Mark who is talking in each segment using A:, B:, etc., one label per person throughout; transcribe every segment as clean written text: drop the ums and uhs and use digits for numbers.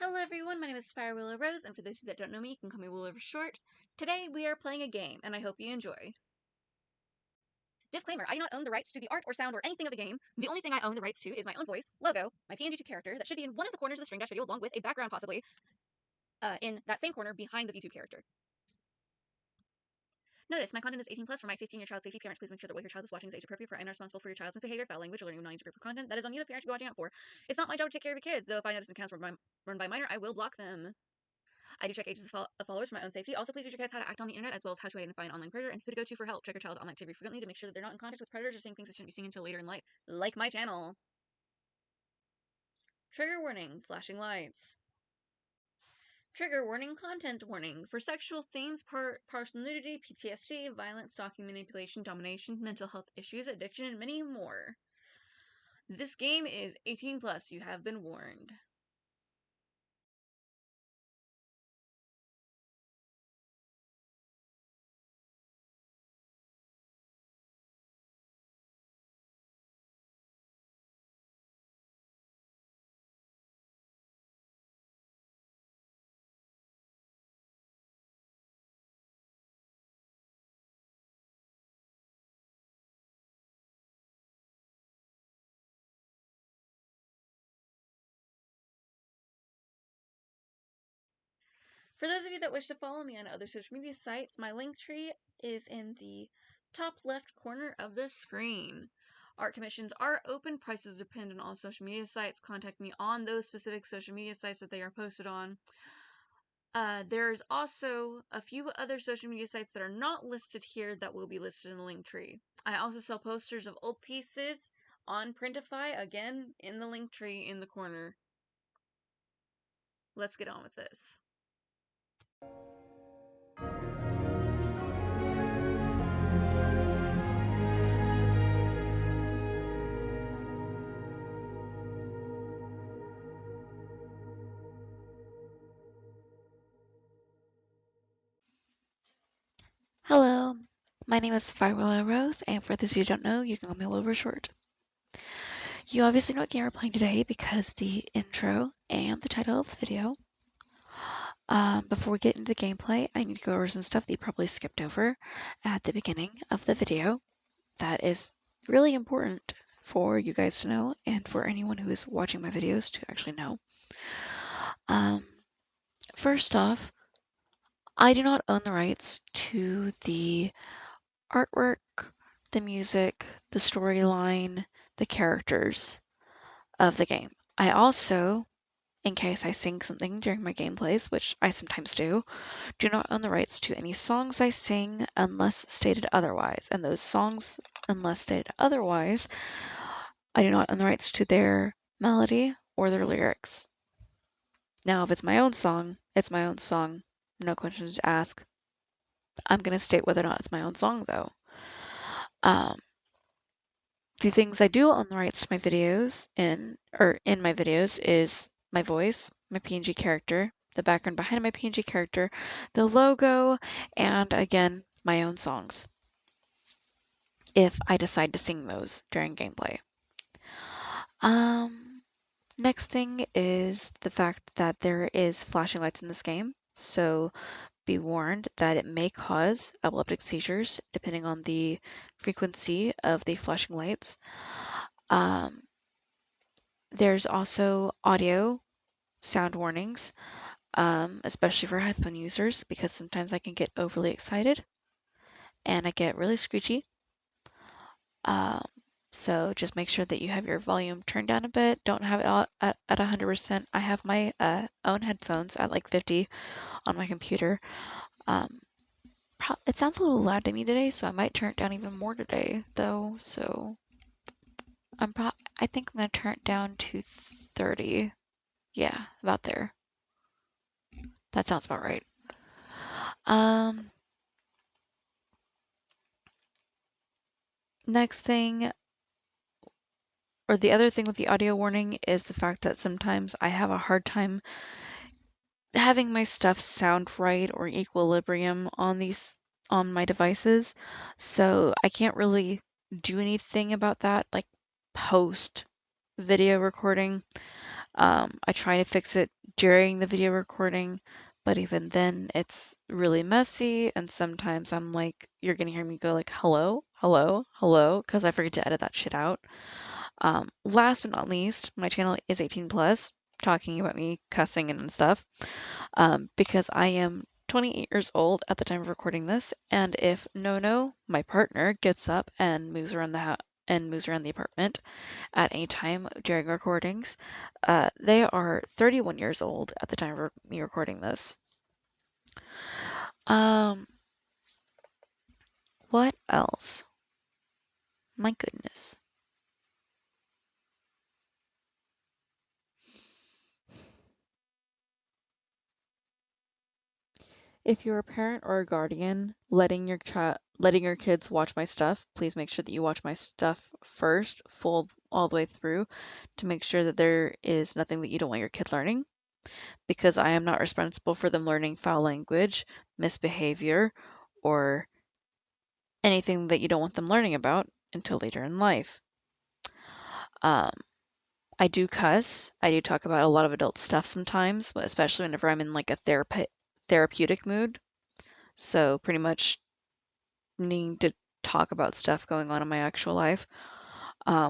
A: Hello everyone, my name is Fire Willow Rose, and for those of you that don't know me, you can call me Willow for short. Today we are playing a game, and I hope you enjoy. Disclaimer, I do not own the rights to the art or sound or anything of the game. The only thing I own the rights to is my own voice, logo, my PNG character that should be in one of the corners of the String Dash video along with a background possibly, in that same corner behind the VTube character. Notice, my content is 18 plus. For my safety and your child's safety, parents please make sure that what your child is watching is age appropriate for and are responsible for your child's misbehavior, foul language, or learning of non-age-appropriate content. That is on you, the parent, to be watching out for. It's not my job to take care of your kids, though if I notice accounts run by minor, I will block them. I do check ages of followers for my own safety. Also, please teach your kids how to act on the internet, as well as how to identify an online predator and who to go to for help. Check your child's online activity frequently to make sure that they're not in contact with predators or saying things they shouldn't be seeing until later in life, like my channel. Trigger warning, flashing lights. Trigger warning, content warning. For sexual themes, partial nudity, PTSD, violence, stalking, manipulation, domination, mental health issues, addiction, and many more. This game is 18 plus. You have been warned. For those of you that wish to follow me on other social media sites, my link tree is in the top left corner of the screen. Art commissions are open. Prices are pinned on all social media sites. Contact me on those specific social media sites that they are posted on. There's also a few other social media sites that are not listed here that will be listed in the link tree. I also sell posters of old pieces on Printify, again, in the link tree in the corner. Let's get on with this.
B: Hello, my name is Firewall Rose, and for those who don't know, you can call me Willow short. You obviously know what game we're playing today because the intro and the title of the video. Before we get into the gameplay, I need to go over some stuff that you probably skipped over at the beginning of the video. That is really important for you guys to know and for anyone who is watching my videos to actually know. First off, I do not own the rights to the artwork, the music, the storyline, the characters of the game. I also, in case I sing something during my gameplays, which I sometimes do not own the rights to any songs I sing unless stated otherwise. And those songs, unless stated otherwise, I do not own the rights to their melody or their lyrics. Now, if it's my own song, it's my own song. No questions to ask. I'm going to state whether or not it's my own song, though. The things I do own the rights to my videos in my videos is my voice, my PNG character, the background behind my PNG character, the logo, and again, my own songs. If I decide to sing those during gameplay. Next thing is the fact that there is flashing lights in this game, so be warned that it may cause epileptic seizures depending on the frequency of the flashing lights. There's also audio sound warnings, especially for headphone users, because sometimes I can get overly excited and I get really screechy. Um, so just make sure that you have your volume turned down a bit. Don't have it all at 100%. I have my own headphones at like 50 on my computer. It sounds a little loud to me today, so I might turn it down even more today, though. So I think I'm gonna turn it down to 30. Yeah, about there. That sounds about right. Next thing, or the other thing with the audio warning is the fact that sometimes I have a hard time having my stuff sound right or equilibrium on my devices. So I can't really do anything about that, like post video recording. I try to fix it during the video recording, but even then it's really messy, and sometimes I'm like, you're gonna hear me go like, hello, hello, hello, because I forget to edit that shit out. Last but not least, my channel is 18 plus, talking about me cussing and stuff, because I am 28 years old at the time of recording this, and if Nono, my partner, gets up and moves around the house and moves around the apartment at any time during recordings, they are 31 years old at the time of me recording this. Um, what else? My goodness. If you're a parent or a guardian letting your kids watch my stuff, please make sure that you watch my stuff first, full all the way through, to make sure that there is nothing that you don't want your kid learning, because I am not responsible for them learning foul language, misbehavior, or anything that you don't want them learning about until later in life. Um, I do cuss. I do talk about a lot of adult stuff sometimes, especially whenever I'm in like a therapeutic mood. So pretty much needing to talk about stuff going on in my actual life,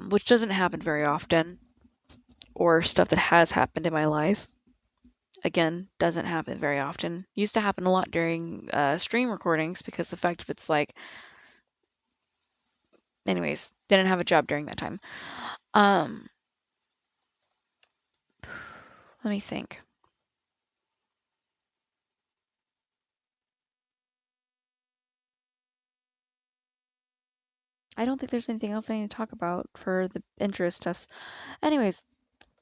B: which doesn't happen very often, or stuff that has happened in my life. Again, doesn't happen very often. Used to happen a lot during stream recordings because the fact of it's like, anyways, didn't have a job during that time. Um, let me think. I don't think there's anything else I need to talk about for the intro stuffs. Anyways,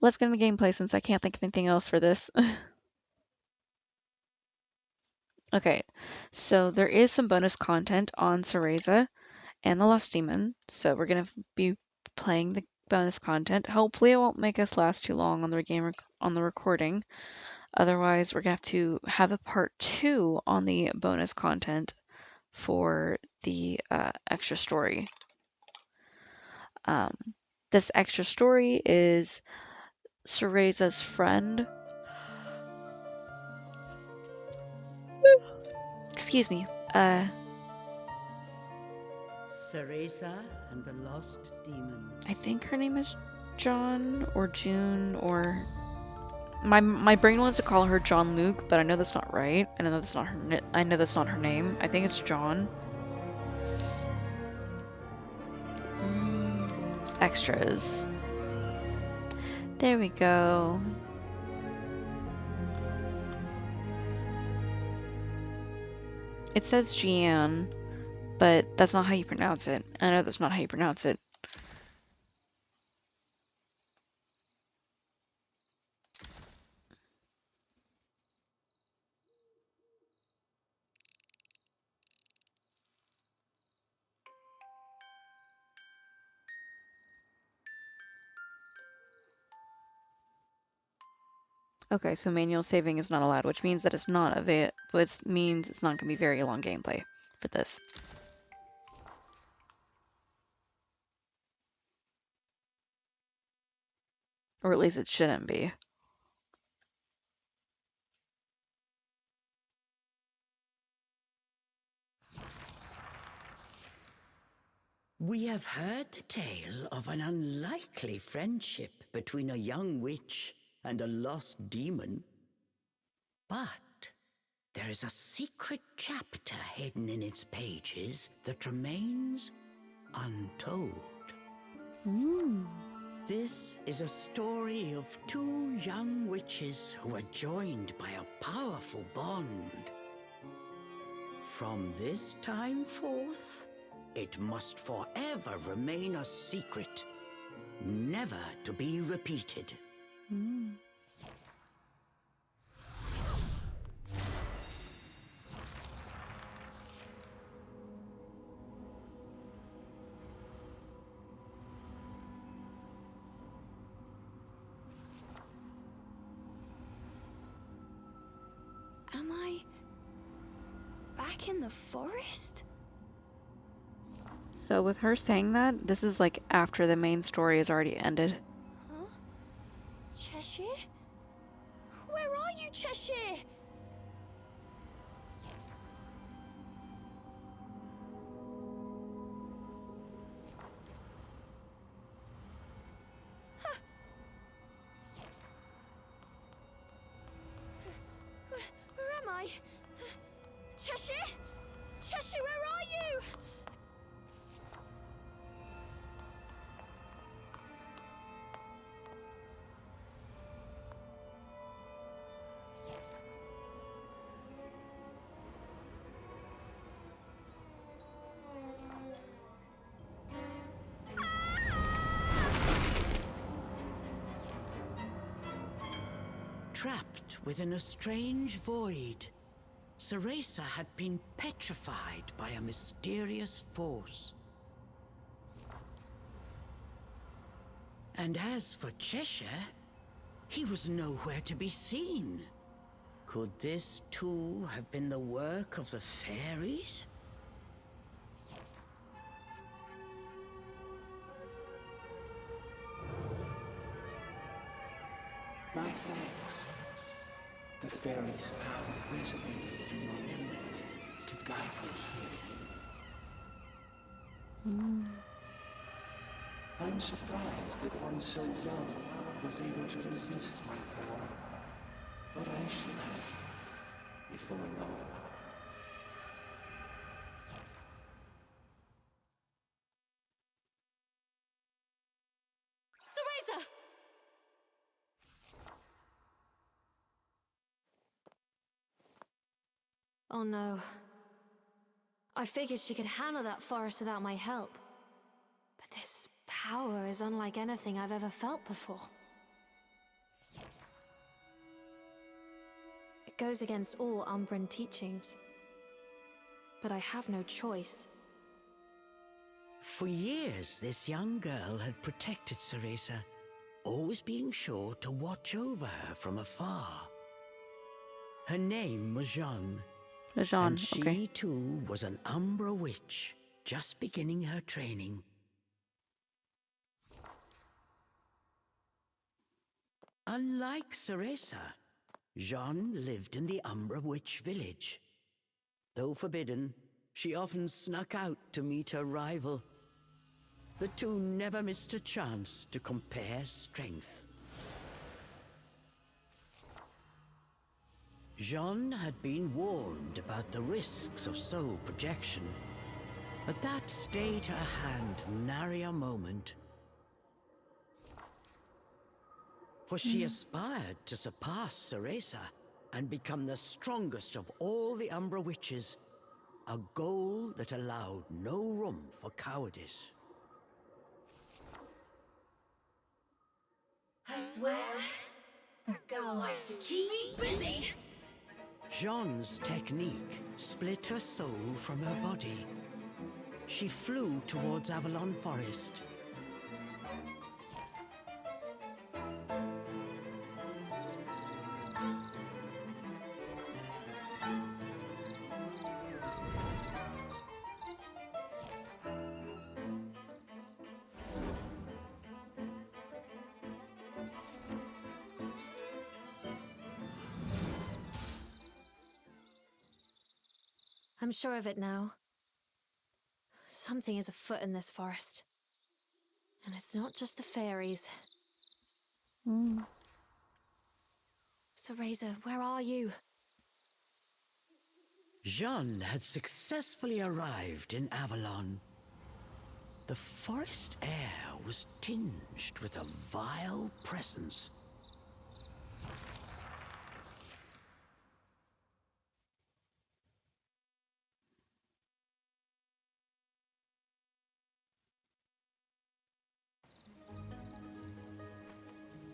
B: let's get into gameplay since I can't think of anything else for this. Okay, so there is some bonus content on Cereza and the Lost Demon, so we're gonna be playing the bonus content. Hopefully, it won't make us last too long on the on the recording. Otherwise, we're gonna have to have a part 2 on the bonus content for the extra story. Um, this extra story is Cereza's friend. Excuse me.
C: Cereza and the Lost Demon.
B: I think her name is John or June, or my brain wants to call her John Luke, but I know that's not right. I know that's not her. I know that's not her name. I think it's John. Extras. There we go. It says Jeanne, but that's not how you pronounce it. I know that's not how you pronounce it. Okay, so manual saving is not allowed, which means that it's not which means it's not going to be very long gameplay for this. Or at least it shouldn't be.
C: We have heard the tale of an unlikely friendship between a young witch and a lost demon. But there is a secret chapter hidden in its pages that remains untold. This is a story of two young witches who are joined by a powerful bond. From this time forth, it must forever remain a secret, never to be repeated.
D: Am I back in the forest?
B: So with her saying that, this is like after the main story has already ended.
D: Huh? Cheshire? Where Cheshire? Where am I? Cheshire? Cheshire, where are you?
C: Trapped within a strange void, Cereza had been petrified by a mysterious force. And as for Cheshire, he was nowhere to be seen. Could this too have been the work of the fairies?
E: My thanks. The fairy's power resonated through your memories to guide me here. I'm surprised that one so young was able to resist my power. But I should have, before long.
D: Cereza! Oh no. I figured she could handle that forest without my help. But this power is unlike anything I've ever felt before. It goes against all Umbran teachings. But I have no choice.
C: For years, this young girl had protected Cereza, always being sure to watch over her from afar. Her name was Jeanne,
B: Jean,
C: and she
B: okay.
C: too was an Umbra witch, just beginning her training. Unlike Cereza, Jeanne lived in the Umbra witch village. Though forbidden, she often snuck out to meet her rival. The two never missed a chance to compare strength. Jeanne had been warned about the risks of soul projection, but that stayed her hand nary a moment. For she aspired to surpass Cereza and become the strongest of all the Umbra witches, a goal that allowed no room for cowardice.
D: I swear, that girl likes to keep me busy.
C: Jeanne's technique split her soul from her body. She flew towards Avalon Forest.
D: I'm sure of it now. Something is afoot in this forest. And it's not just the fairies. Cereza, where are you?
C: Jeanne had successfully arrived in Avalon. The forest air was tinged with a vile presence.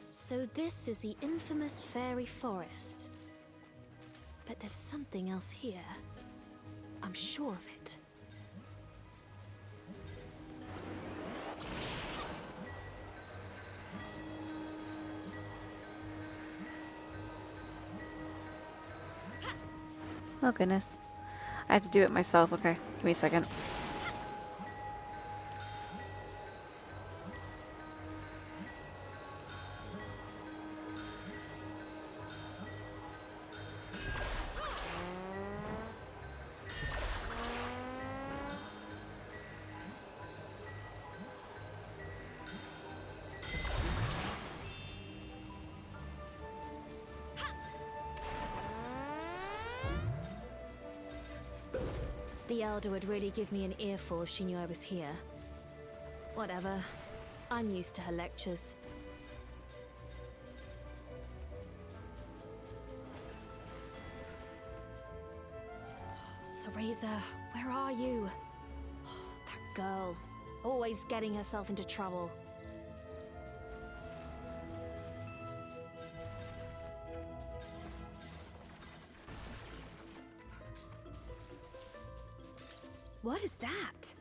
D: So this is the infamous fairy forest. But there's something else here. I'm sure of it.
B: Oh goodness. I have to do it myself. Okay, give me a second.
D: The Elder would really give me an earful if she knew I was here. Whatever. I'm used to her lectures. Cereza, where are you? That girl. Always getting herself into trouble. What is that?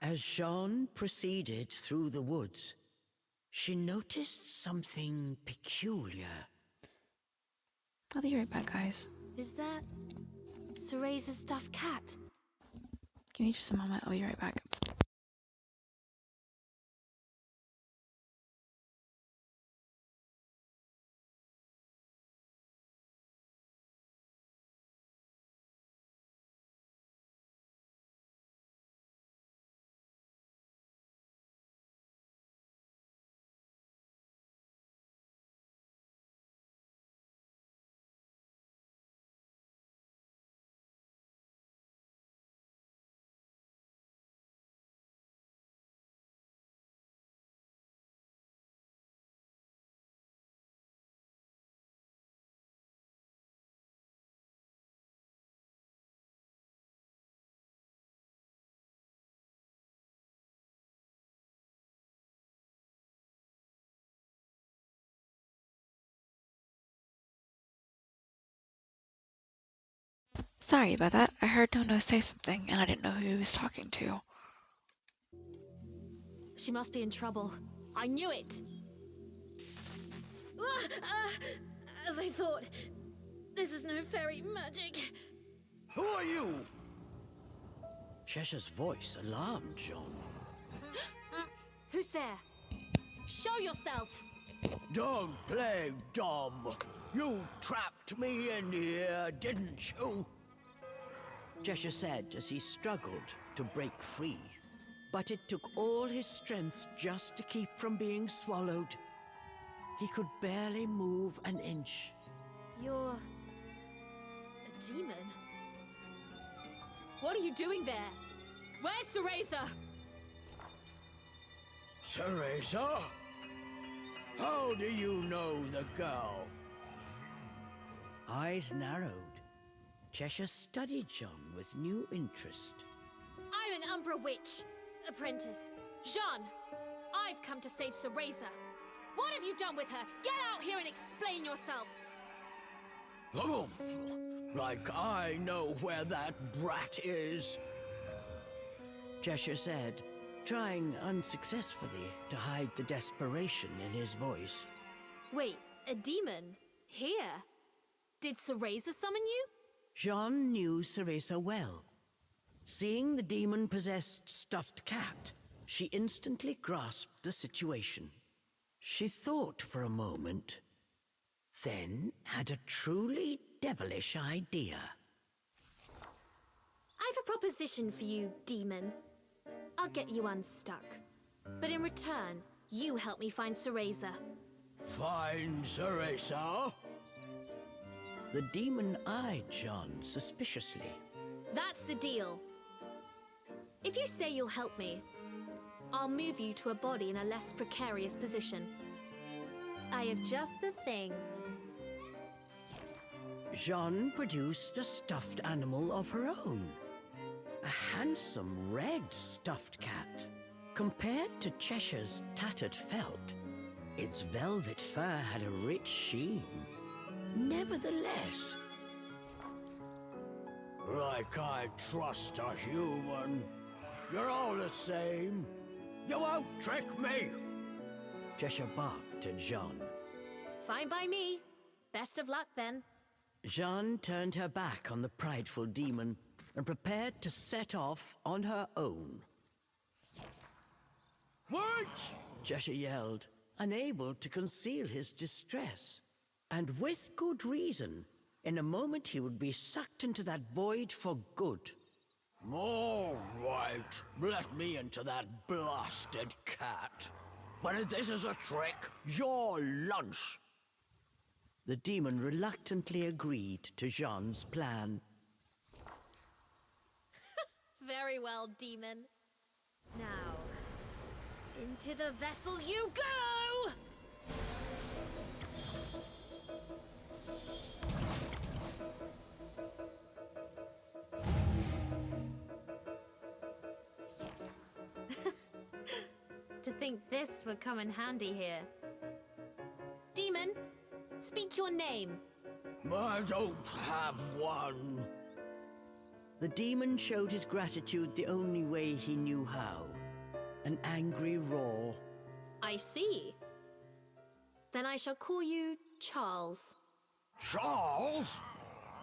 C: As Jean proceeded through the woods, she noticed something peculiar.
B: I'll be right back, guys.
D: Is that Cereza's stuffed cat?
B: Give me just a moment. I'll be right back. Sorry about that. I heard Nono say something, and I didn't know who he was talking to.
D: She must be in trouble. I knew it! As I thought, this is no fairy magic.
C: Who are you? Cheshire's voice alarmed Jean.
D: Who's there? Show yourself!
C: Don't play dumb. You trapped me in here, didn't you? Cheshire said as he struggled to break free. But it took all his strength just to keep from being swallowed. He could barely move an inch.
D: You're a demon? What are you doing there? Where's Cereza?
C: Cereza? How do you know the girl? Eyes narrowed. Cheshire studied John with new interest.
D: I'm an Umbra witch. Apprentice. Jean, I've come to save Cereza. What have you done with her? Get out here and explain yourself.
C: Oh, like I know where that brat is. Cheshire said, trying unsuccessfully to hide the desperation in his voice.
D: Wait, a demon? Here? Did Cereza summon you?
C: Jean knew Cereza well. Seeing the demon-possessed stuffed cat, she instantly grasped the situation. She thought for a moment, then had a truly devilish idea.
D: I've a proposition for you, demon. I'll get you unstuck. But in return, you help me find Cereza.
C: Find Cereza? The demon eyed John suspiciously.
D: That's the deal. If you say you'll help me, I'll move you to a body in a less precarious position. I have just the thing.
C: Jean produced a stuffed animal of her own. A handsome red stuffed cat. Compared to Cheshire's tattered felt, its velvet fur had a rich sheen. Nevertheless... Like I trust a human. You're all the same. You won't trick me! Cheshire barked at Jean.
D: Fine by me. Best of luck, then.
C: Jean turned her back on the prideful demon and prepared to set off on her own. Wait! Cheshire yelled, unable to conceal his distress. And with good reason. In a moment he would be sucked into that void for good. All right, let me into that blasted cat. But if this is a trick, your lunch. The demon reluctantly agreed to Jean's plan.
D: Very well, demon. Now, into the vessel you go! To think this would come in handy here. Demon, speak your name.
C: I don't have one. The demon showed his gratitude the only way he knew how. An angry roar.
D: I see. Then I shall call you Charles.
C: Charles?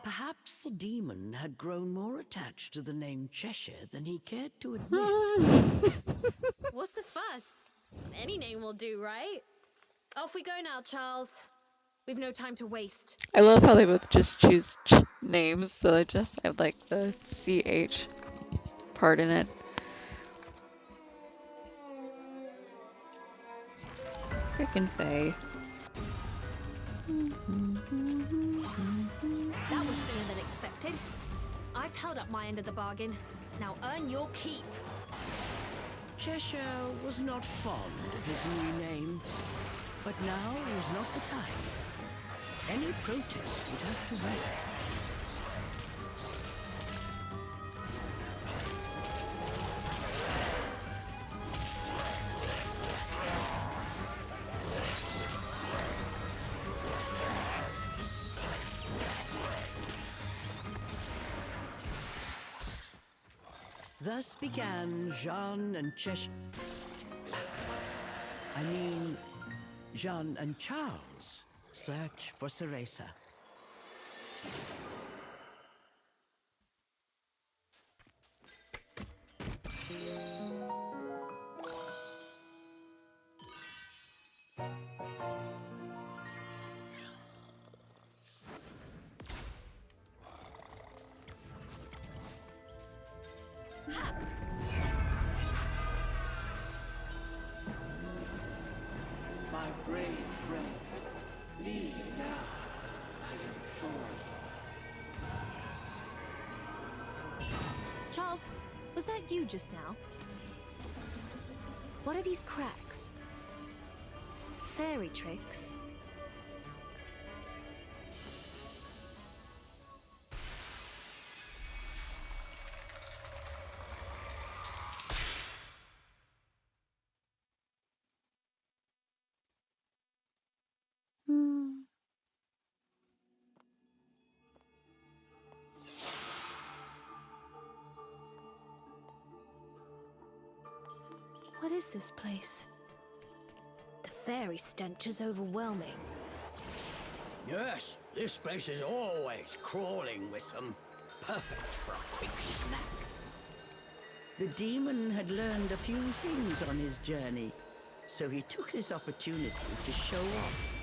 C: Perhaps the demon had grown more attached to the name Cheshire than he cared to admit.
D: What's the fuss? Any name will do, right? Off we go now, Charles. We've no time to waste.
B: I love how they both just choose names, so they just have like the CH part in it. Frickin' Faye.
D: That was sooner than expected. I've held up my end of the bargain. Now earn your keep.
C: Cheshire was not fond of his new name, but now was not the time. Any protest would have to wait. Thus began Jean and Jean and Charles' search for Cereza.
E: My brave friend, leave now, I implore you.
D: Charles, was that you just now? What are these cracks? Fairy tricks? What is this place? The fairy stench is overwhelming.
C: Yes, this place is always crawling with them. Perfect for a quick snack. The demon had learned a few things on his journey, so he took this opportunity to show off.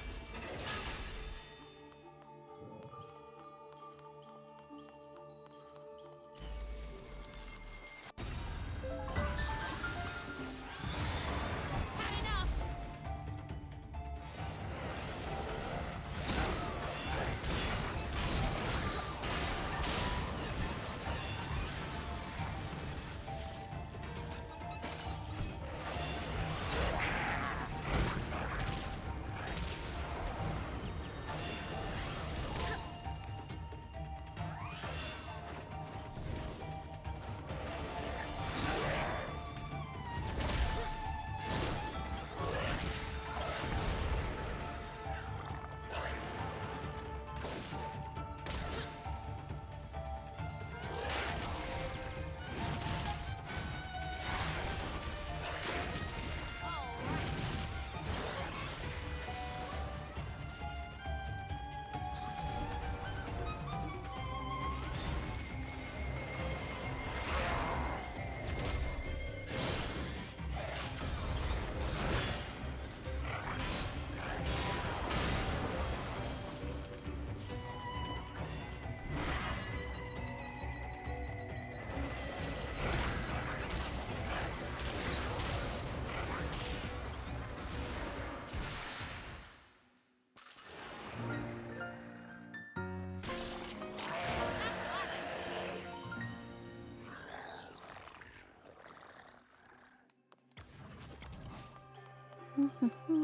D: Amazing.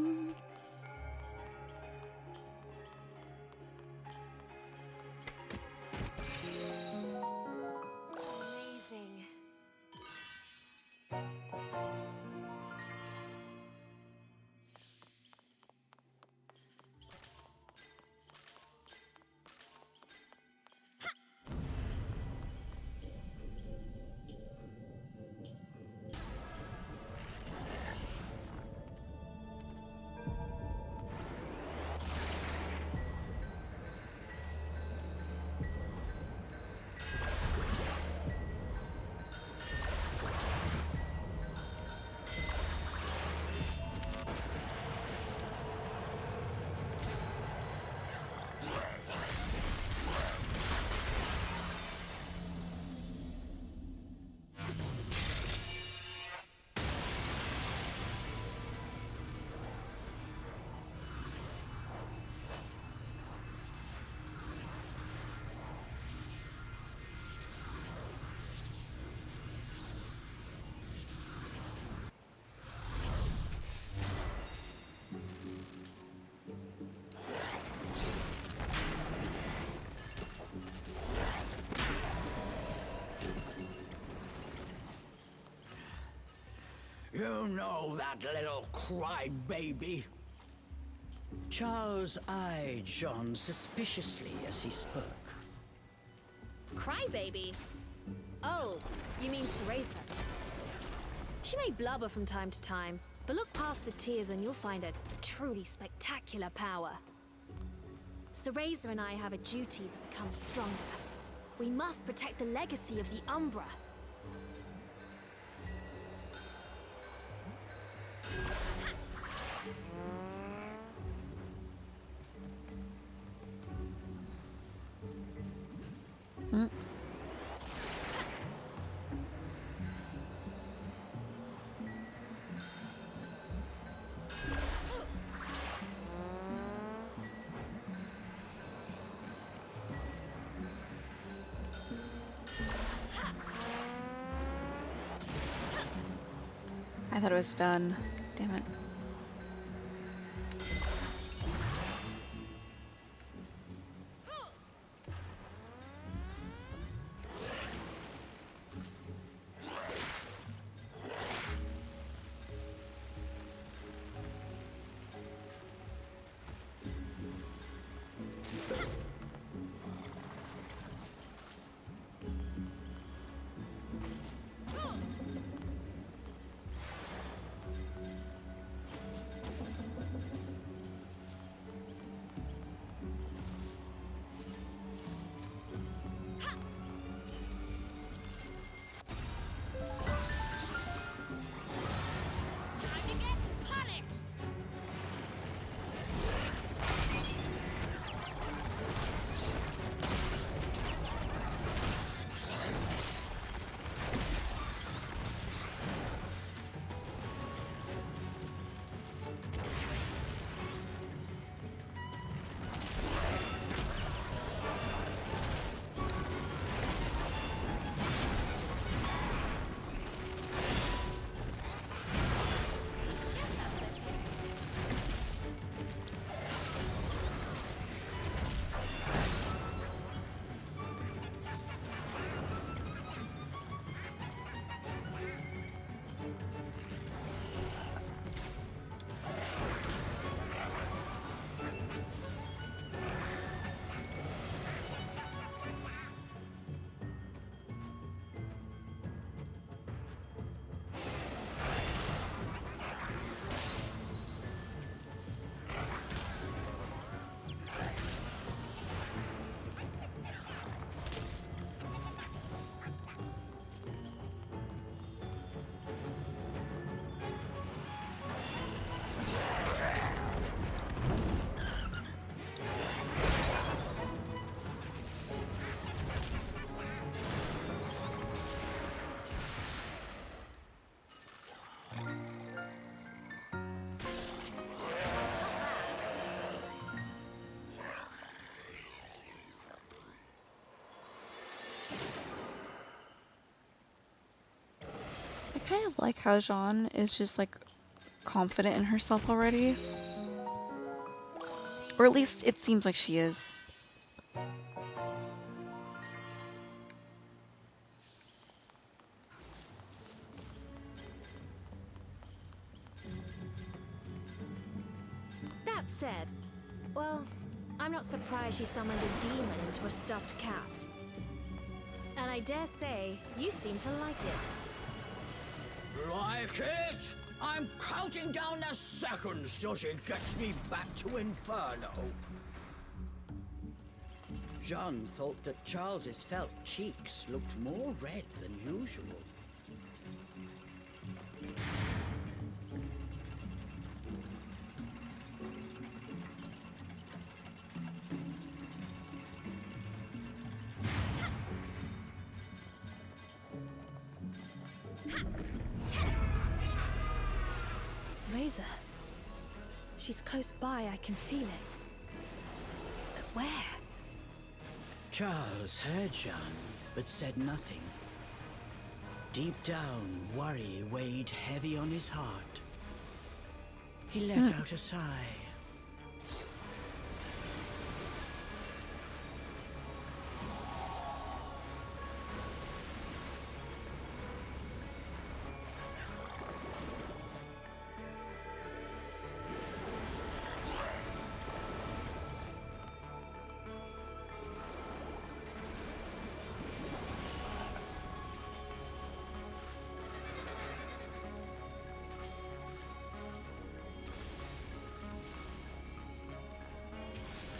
C: You know that little crybaby? Charles eyed Jean suspiciously as he spoke.
D: Crybaby? Oh, you mean Cereza. She may blubber from time to time, but look past the tears and you'll find a truly spectacular power. Cereza and I have a duty to become stronger. We must protect the legacy of the Umbra.
B: Mm. I thought it was done. Damn it.
D: Time to get punished! Guess that's okay.
B: I kind of like how Jean is just like confident in herself already. Or at least it seems like she is.
D: That said, well, I'm not surprised she summoned a demon into a stuffed cat. And I dare say, you seem to like it.
C: Like it? I'm counting down the seconds till she gets me back to Inferno. Jean thought that Charles's felt cheeks looked more red than usual.
D: Cereza. She's close by, I can feel it. But where?
C: Charles heard Jean, but said nothing. Deep down, worry weighed heavy on his heart. He let out a sigh.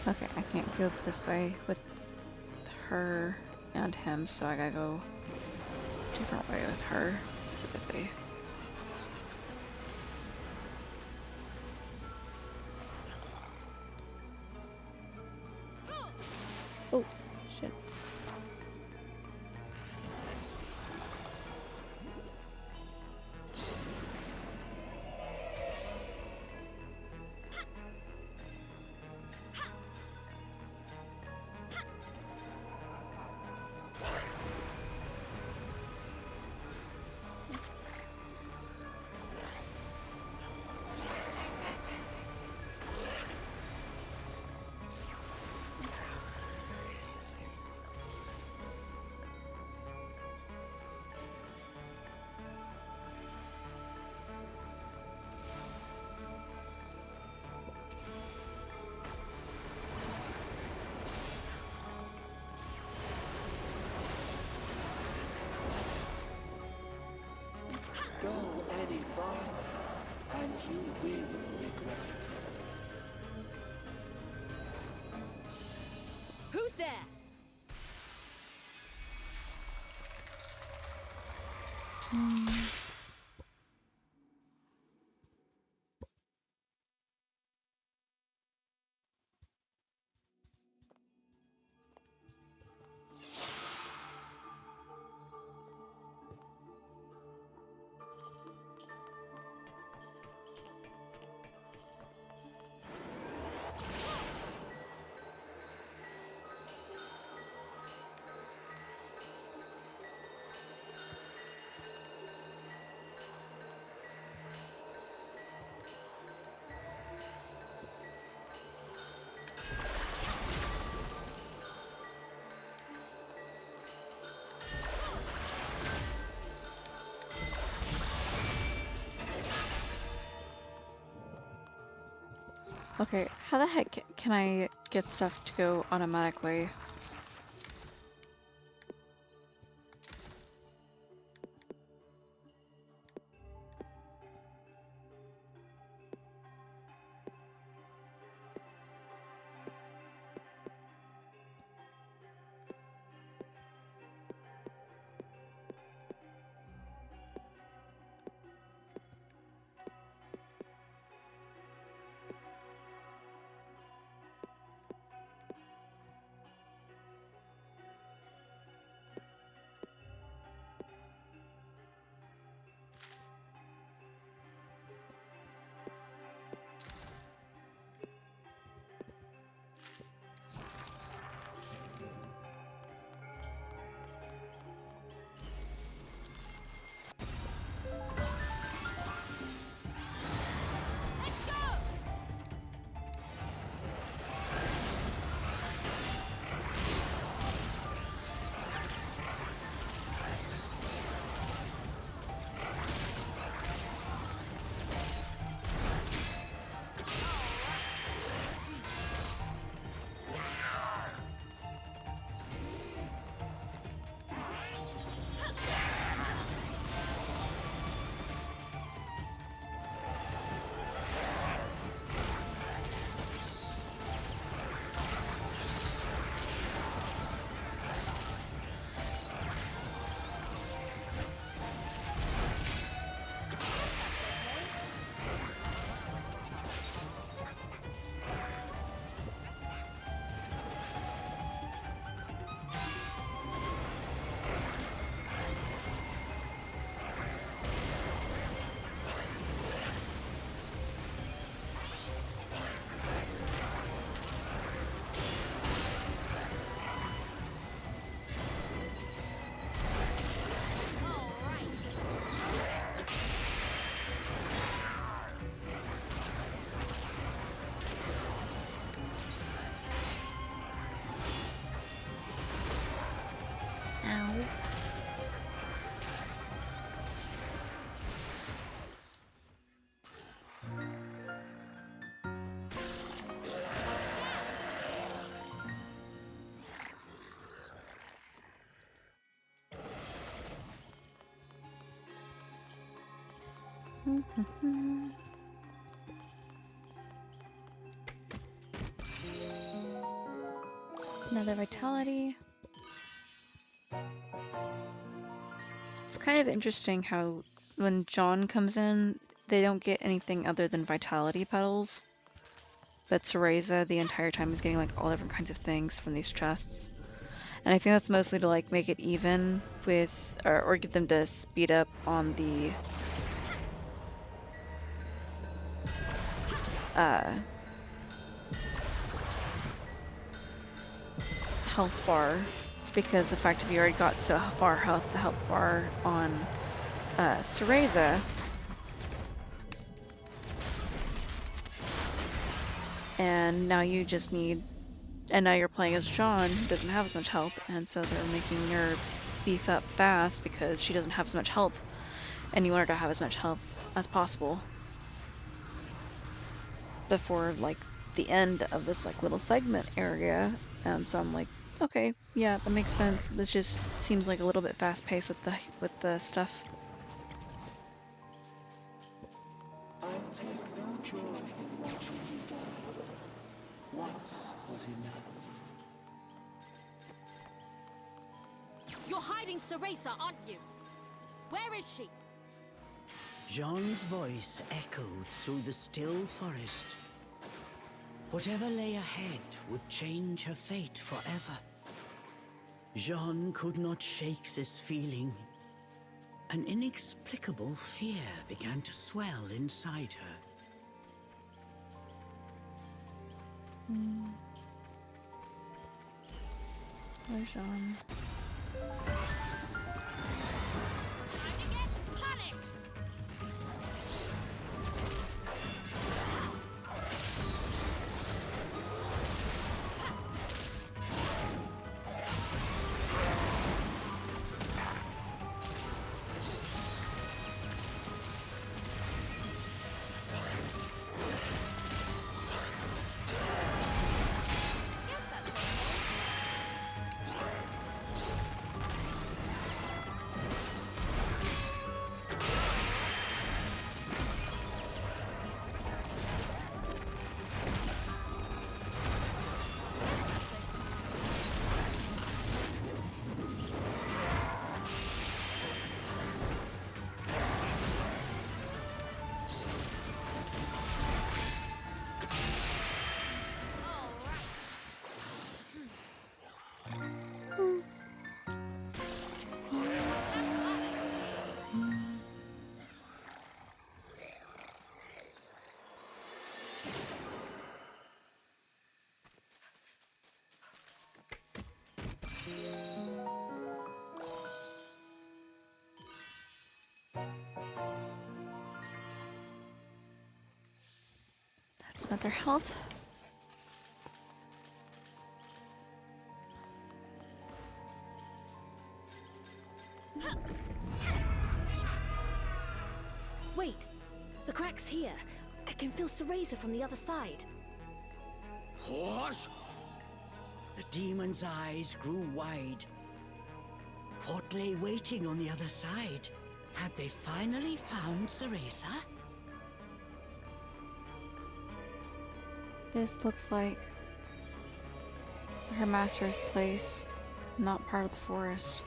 B: Okay, I can't go this way with her and him, so I gotta go a different way with her specifically. Oh, shit.
E: Go any farther, and you will regret it.
D: Who's there?
B: Okay, how the heck can I get stuff to go automatically? Another vitality. It's kind of interesting how when John comes in, they don't get anything other than vitality petals. But Cereza the entire time is getting like all different kinds of things from these chests. And I think that's mostly to like make it even with, or get them to speed up on the health bar, because the fact that you already got so far the health bar on Cereza, and now you just need, and now you're playing as John, who doesn't have as much health, and so they're making her beef up fast because she doesn't have as much health, and you want her to have as much health as possible before like the end of this like little segment area. And so I'm like, okay, yeah, that makes sense. This just seems like a little bit fast paced with the stuff.
E: I take no joy in watching you die. Once was enough.
D: You're hiding Cereza, aren't you? Where is she?
C: Jean's voice echoed through the still forest. Whatever lay ahead would change her fate forever. Jean could not shake this feeling. An inexplicable fear began to swell inside her.
B: Where's Jean?
D: Time to get punished! Guess that's okay. Guess that's okay. All right. That's what I like to see.
B: That's another health.
D: Wait, the crack's here. I can feel Cereza from the other side.
C: What? The demon's eyes grew wide. What lay waiting on the other side? Had they finally found Cereza?
B: This looks like her master's place, not part of the forest.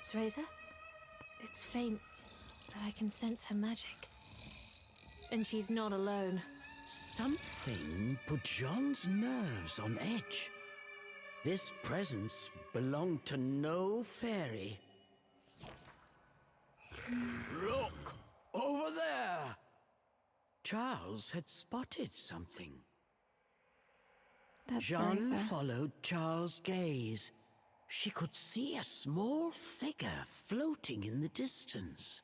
D: Cereza? It's faint, but I can sense her magic. And she's not alone.
C: Something put Jean's nerves on edge. This presence belonged to no fairy. Look! Over there! Charles had spotted something.
B: That's
C: Jean
B: Cereza.
C: followed Charles' gaze. she could see a small figure floating in the distance.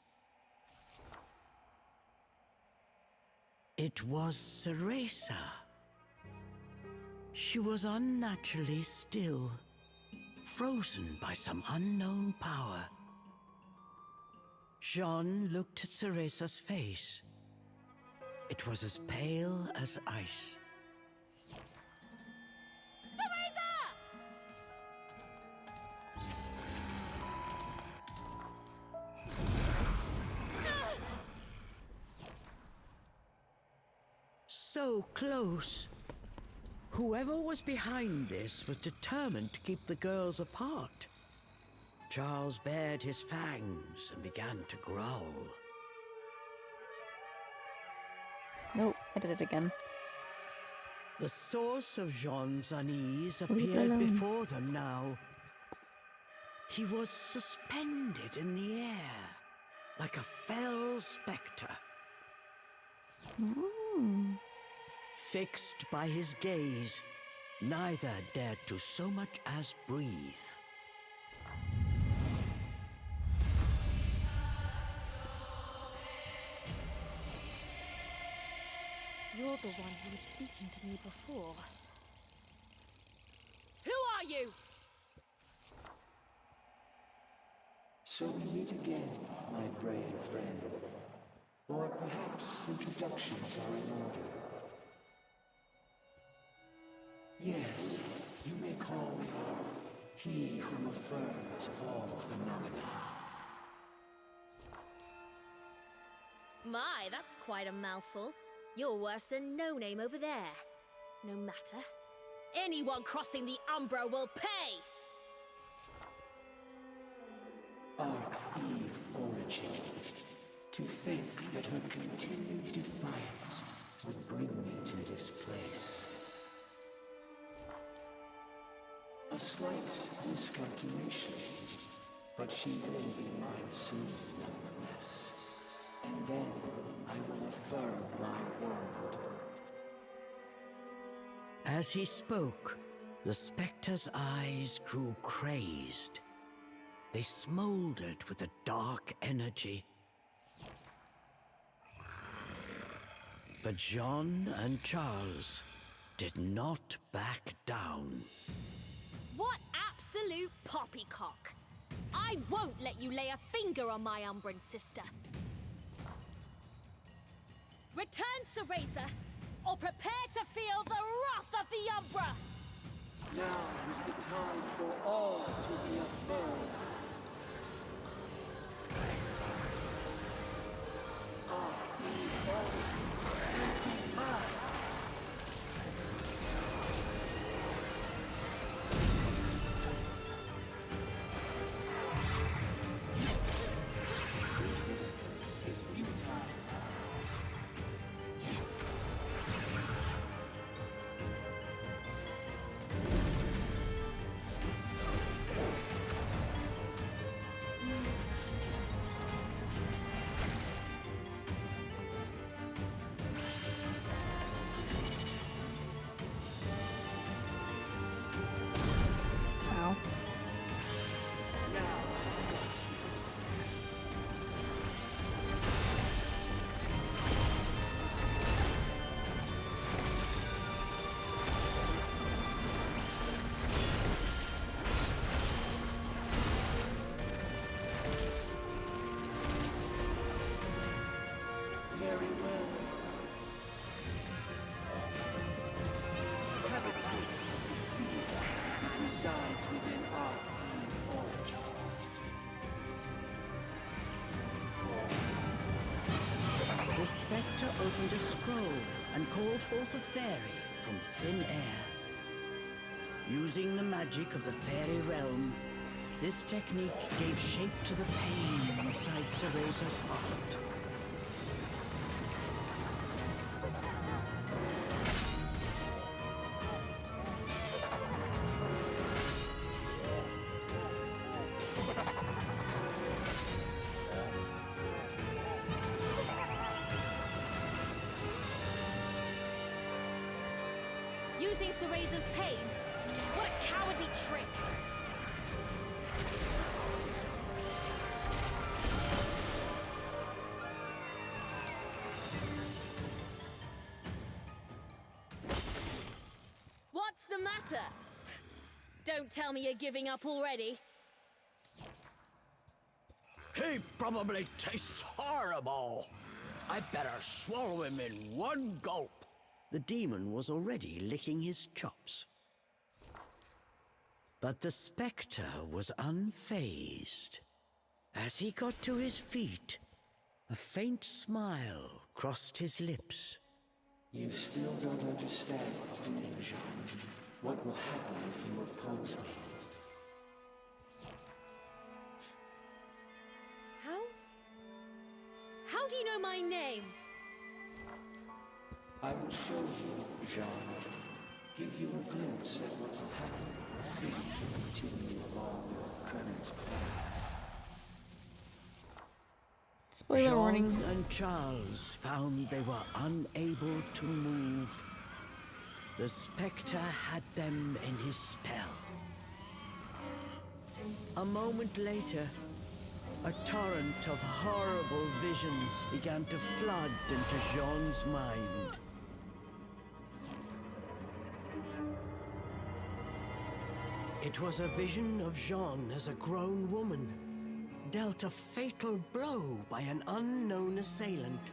C: It was Cereza. She was unnaturally still, frozen by some unknown power. Jean looked at Cereza's face. It was as pale as ice. So close. Whoever was behind this was determined to keep the girls apart. Charles bared his fangs and began to growl.
B: Nope, I did it again.
C: The source of Jean's unease
B: Leave it
C: appeared
B: alone.
C: before them now. He was suspended in the air, like a fell spectre. Fixed by his gaze, neither dared to so much as breathe.
D: You're the one who was speaking to me before. Who are you?
E: So we meet again, my brave friend. Or perhaps introductions are in order. Yes, you may call me he who affirms all phenomena.
D: My, that's quite a mouthful. You're worse than No Name over there. No matter. Anyone crossing the Umbra will pay!
E: Arc-Eve origin. To think that her continued defiance would bring me to this place. A slight miscalculation, but she will be mine soon nonetheless. And then I will affirm my word.
C: As he spoke, the spectre's eyes grew crazed. They smoldered with a dark energy. But Jean and Charles did not back down.
D: What absolute poppycock! I won't let you lay a finger on my Umbran sister. Return Cereza, or prepare to feel the wrath of the Umbra!
E: Now is the time for all to be affirmed. Arc-Eve origin will be mine. Resistance is futile.
B: Ow.
E: Now I've got you. Very well. Have a taste of the fear that resides within Arc-Eve origin.
C: The spectre opened a scroll and called forth a fairy from thin air. Using the magic of the fairy realm, this technique gave shape to the pain inside Cereza's heart.
D: Using Cereza's pain? What a cowardly trick! What's the matter? Don't tell me you're giving up already.
C: He probably tastes horrible. I better swallow him in one gulp. The demon was already licking his chops. But the spectre was unfazed. As he got to his feet, a faint smile crossed his lips.
E: You still don't understand, do you, Jean? What will happen if you oppose me?
D: How do you know my name?
E: I will show you, Jean. Give you a glimpse at what will happen if you continue along your current path.
B: Spoiler
C: Jean
B: warning.
C: and Charles found they were unable to move. The spectre had them in his spell. A moment later, a torrent of horrible visions began to flood into Jean's mind. It was a vision of Jean as a grown woman, dealt a fatal blow by an unknown assailant.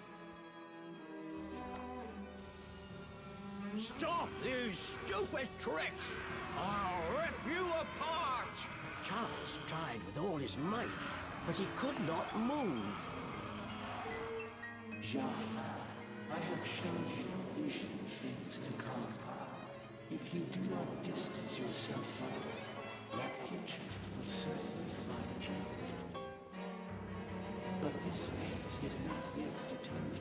C: Stop these stupid tricks! I'll rip you apart! Charles tried with all his might, but he could not move.
E: Jean, I have shown you a vision of things to come. If you do not distance yourself from it, that future will certainly find you. But this fate is not yet determined.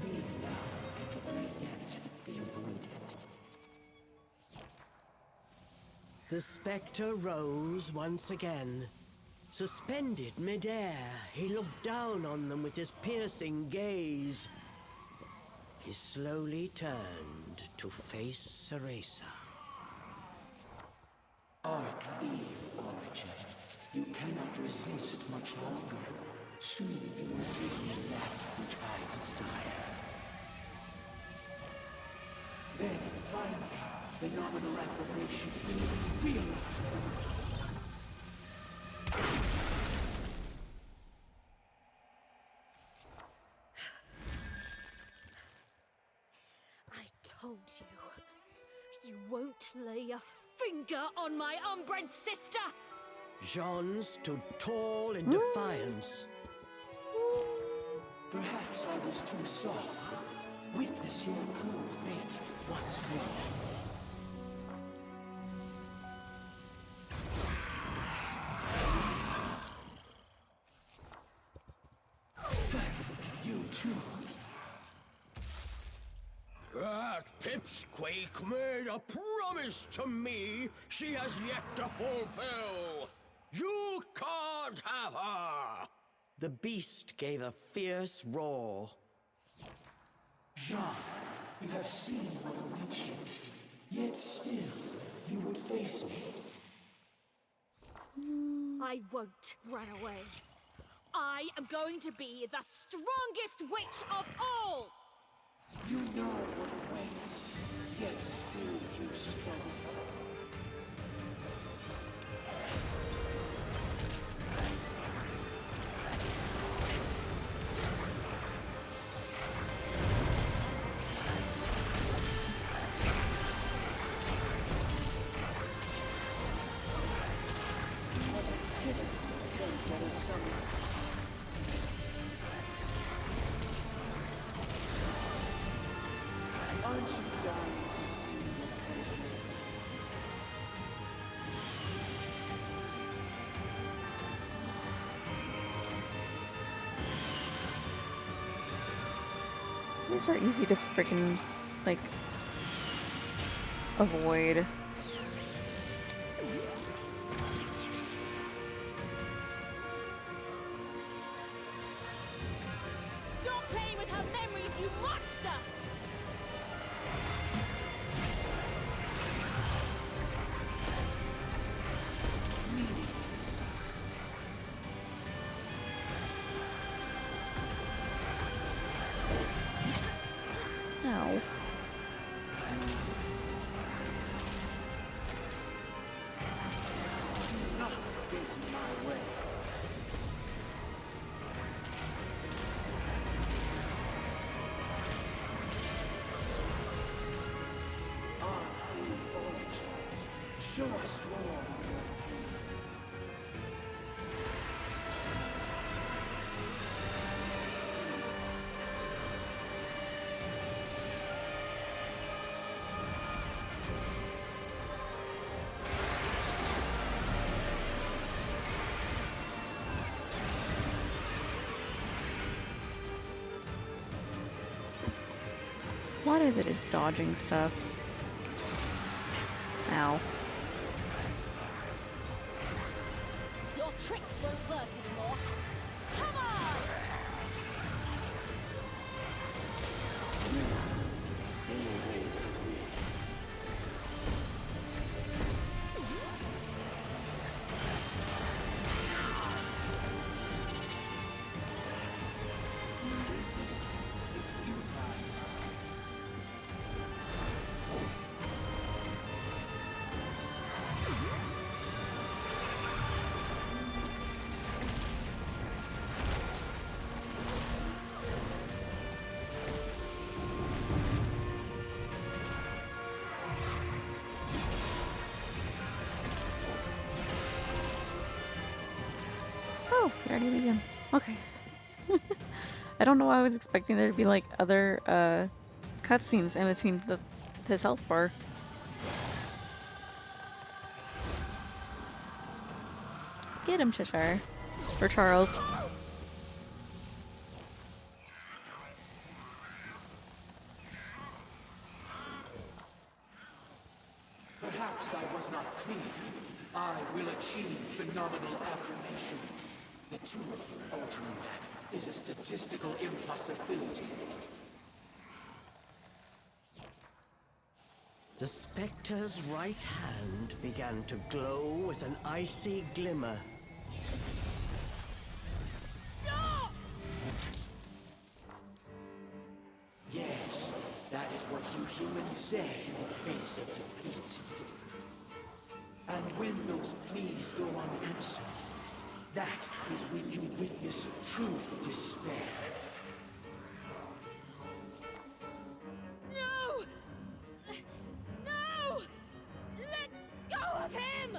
E: Leave now, and it may yet be avoided.
C: The spectre rose once again. Suspended midair, he looked down on them with his piercing gaze. He slowly turned to face Cereza.
E: Arch-Eve Origin, you cannot resist much longer. Soon you will give me that which I desire. Then, finally, phenomenal affirmation will be realized.
D: I told you. You won't lay a finger on my unbred sister!
C: Jean stood tall in defiance.
E: Perhaps I was too soft. Witness your cruel fate once more. You too.
C: That pipsqueak made a promise to me she has yet to fulfill. You can't have her! The beast gave a fierce roar.
E: Jean, you have seen what awaits you. Yet still, you would face me.
D: I won't run away. I am going to be the strongest witch of all!
E: You know what awaits, yet still you struggle. What a pitiful attempt at a summon. Aren't you dying to see your punishment?
B: These are easy to freaking, like, avoid.
D: Stop playing with her memories, you monster!
E: Meaningless. Show us more of your
B: A lot of it is dodging stuff. Ow.
D: Your tricks won't work anymore. Come on!
E: stay away from me. Resistance is futile.
B: Oh, we already began. Okay. I don't know why I was expecting there to be like other cutscenes in between his health bar. Get him, Cheshire. Or Charles.
E: Perhaps I was not clear. I will achieve phenomenal affirmation. The two of you altering that is a statistical impossibility.
C: The spectre's right hand began to glow with an icy glimmer.
E: Yes, that is what you humans say in the face of defeat. And when those pleas go unanswered, that is when you witness true despair.
D: No! No! Let go of him!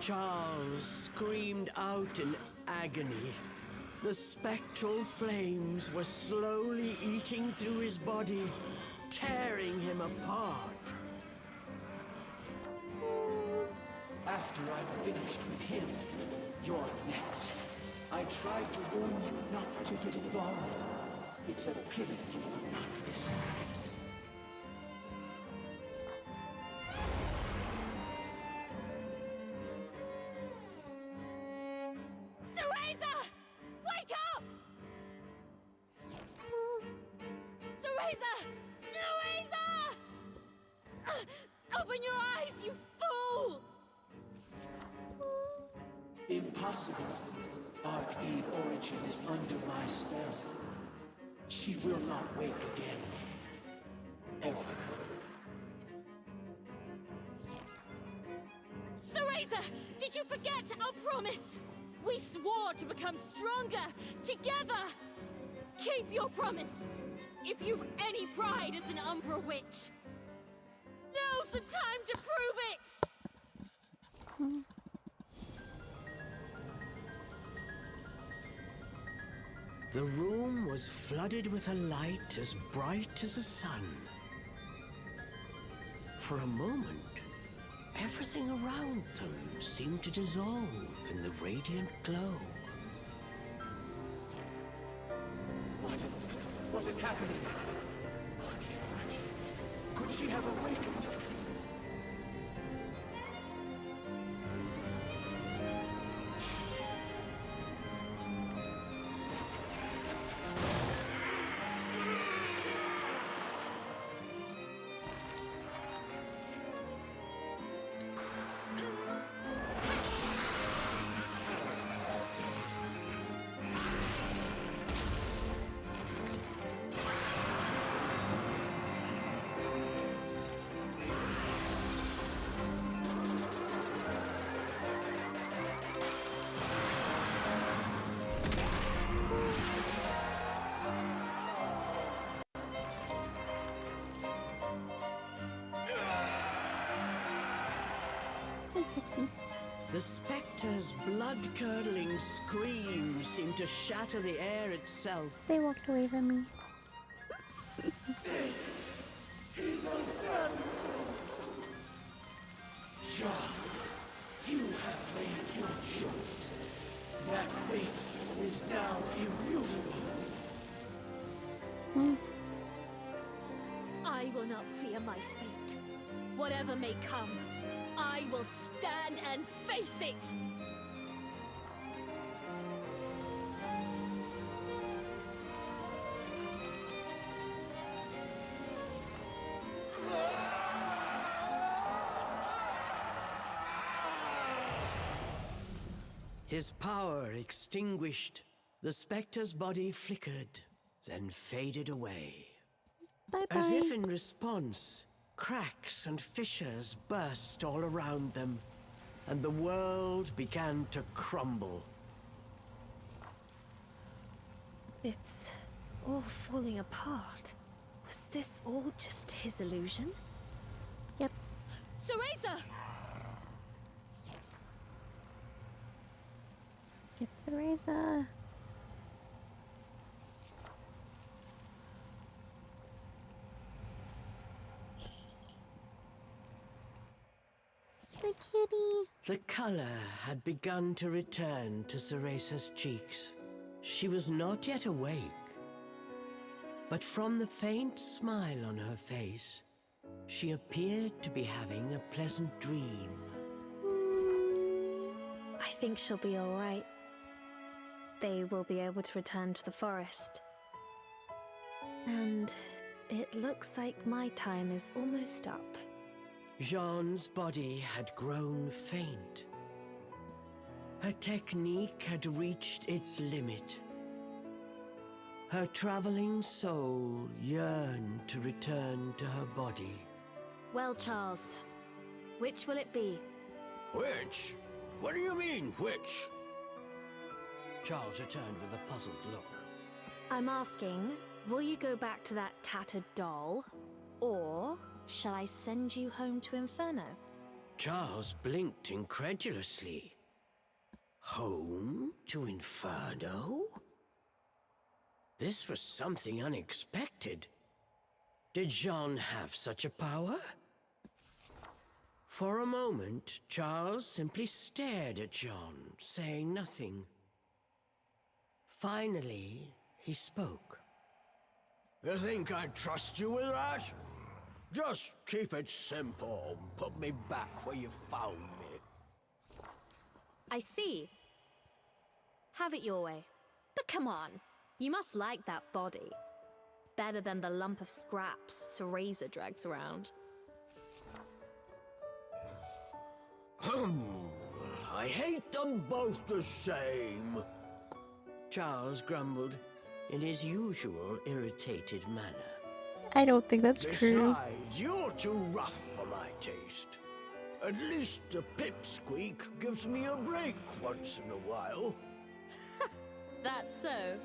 C: Charles screamed out in agony. The spectral flames were slowly eating through his body, tearing him apart.
E: After I'm finished with him, you're next. I tried to warn you not to get involved. It's a pity you will not listen.
D: Cereza! Wake up! Cereza! Cereza! Open your eyes, you fool!
E: Impossible. Arch-Eve Origin is under my spell. She will not wake again. Ever.
D: Cereza! Did you forget our promise? We swore to become stronger together! Keep your promise! If you've any pride as an Umbra witch! Now's the time to prove it!
C: The room was flooded with a light as bright as the sun. For a moment, everything around them seemed to dissolve in the radiant glow.
E: What is happening? Could she have awakened?
C: The spectre's blood-curdling scream seemed to shatter the air itself.
B: They walked away from me.
E: This is unfathomable. John, you have made your choice. That fate is now immutable.
D: I will not fear my fate. Whatever may come, I will stand and face it!
C: His power extinguished, the spectre's body flickered, then faded away.
B: Bye-bye.
C: As if in response, cracks and fissures burst all around them, and the world began to crumble.
D: It's all falling apart. Was this all just his illusion?
B: Yep.
D: Cereza!
B: Get Cereza. The kitty.
C: The color had begun to return to Cereza's cheeks. She was not yet awake, but from the faint smile on her face, she appeared to be having a pleasant dream.
D: I think she'll be all right. They will be able to return to the forest. And it looks like my time is almost up.
C: Jean's body had grown faint. Her technique had reached its limit. Her traveling soul yearned to return to her body.
D: Well, Charles, which will it be?
C: Which? What do you mean, which? Charles returned with a puzzled look.
D: I'm asking, will you go back to that tattered doll? Or shall I send you home to Inferno?
C: Charles blinked incredulously. Home to Inferno? This was something unexpected. Did Jean have such a power? For a moment, Charles simply stared at Jean, saying nothing. Finally, he spoke. You think I'd trust you with that? Just keep it simple. Put me back where you found me.
D: I see. Have it your way. But come on, you must like that body. Better than the lump of scraps Cereza drags around.
C: I hate them both the same. Charles grumbled in his usual irritated manner.
B: I don't think that's true.
C: Besides, you're too rough for my taste. At least the pipsqueak gives me a break once in a while.
D: That's so.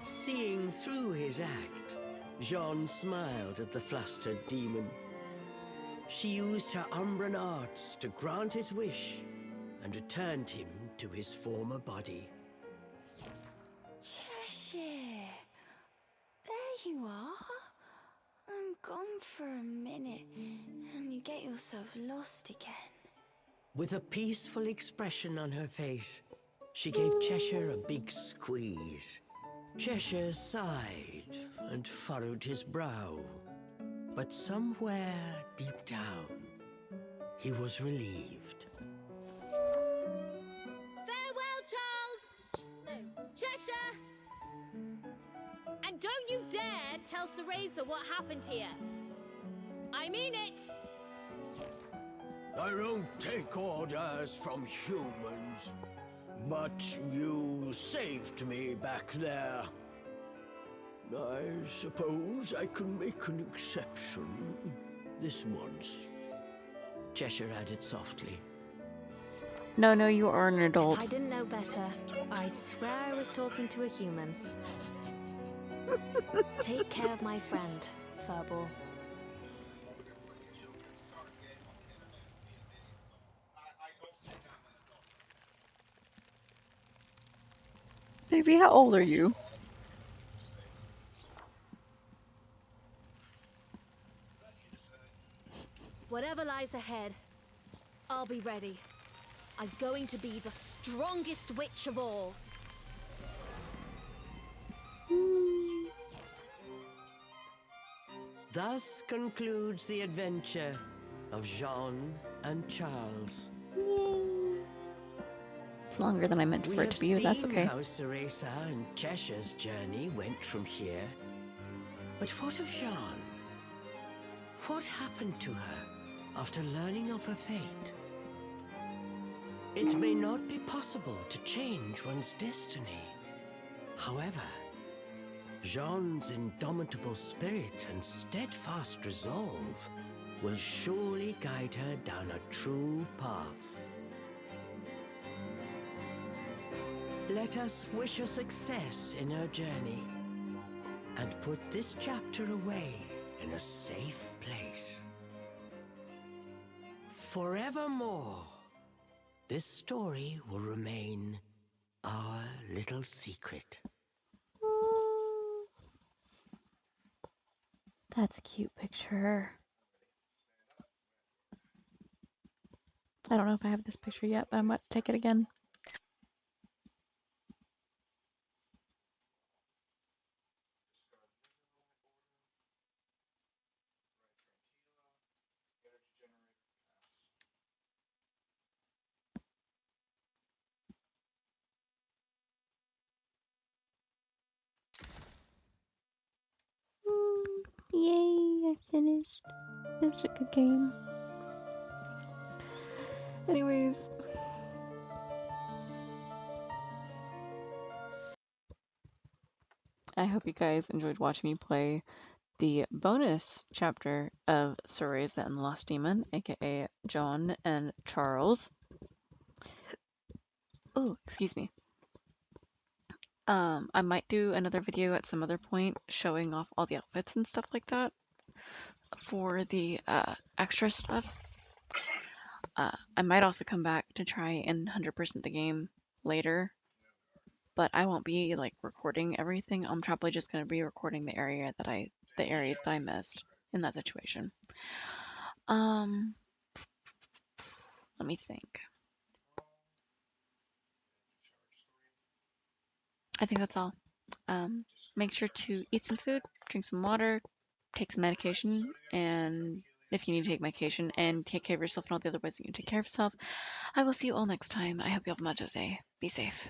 C: Seeing through his act, Jean smiled at the flustered demon. She used her Umbran arts to grant his wish and returned him to his former body.
F: Cheshire, there you are. I'm gone for a minute, and you get yourself lost again.
C: With a peaceful expression on her face, she gave Cheshire a big squeeze. Cheshire sighed and furrowed his brow, but somewhere deep down, he was relieved.
D: Farewell, Charles! No, Cheshire! And don't you dare tell Cereza what happened here. I mean it!
C: I don't take orders from humans, but you saved me back there. I suppose I can make an exception this once. Cheshire added softly.
B: No, you are an
D: If
B: adult.
D: I didn't know better, I'd swear I was talking to a human. Take care of my friend, Furball.
B: Baby, how old are you?
D: Whatever lies ahead, I'll be ready. I'm going to be the strongest witch of all.
C: Thus concludes the adventure of Jean and Charles.
B: Yay. It's longer than I meant
C: We
B: for it
C: have
B: to be, but that's
C: seen
B: okay.
C: how Cereza and Cheshire's journey went from here. But what of Jean? What happened to her after learning of her fate? It may not be possible to change one's destiny. However, Jean's indomitable spirit and steadfast resolve will surely guide her down a true path. Let us wish her success in her journey and put this chapter away in a safe place. Forevermore, this story will remain our little secret.
B: That's a cute picture. I don't know if I have this picture yet, but I'm about to take it again. Yay, I finished. This is a good game. Anyways. I hope you guys enjoyed watching me play the bonus chapter of Cereza and the Lost Demon, aka John and Charles. Oh, excuse me. I might do another video at some other point showing off all the outfits and stuff like that for the extra stuff. I might also come back to try and 100% the game later, but I won't be like recording everything. I'm probably just going to be recording the areas that I missed in that situation. Let me think. I think that's all. Make sure to eat some food, drink some water, take some medication, and if you need to take medication, and take care of yourself in all the other ways that you take care of yourself. I will see you all next time. I hope you have a much day. Be safe.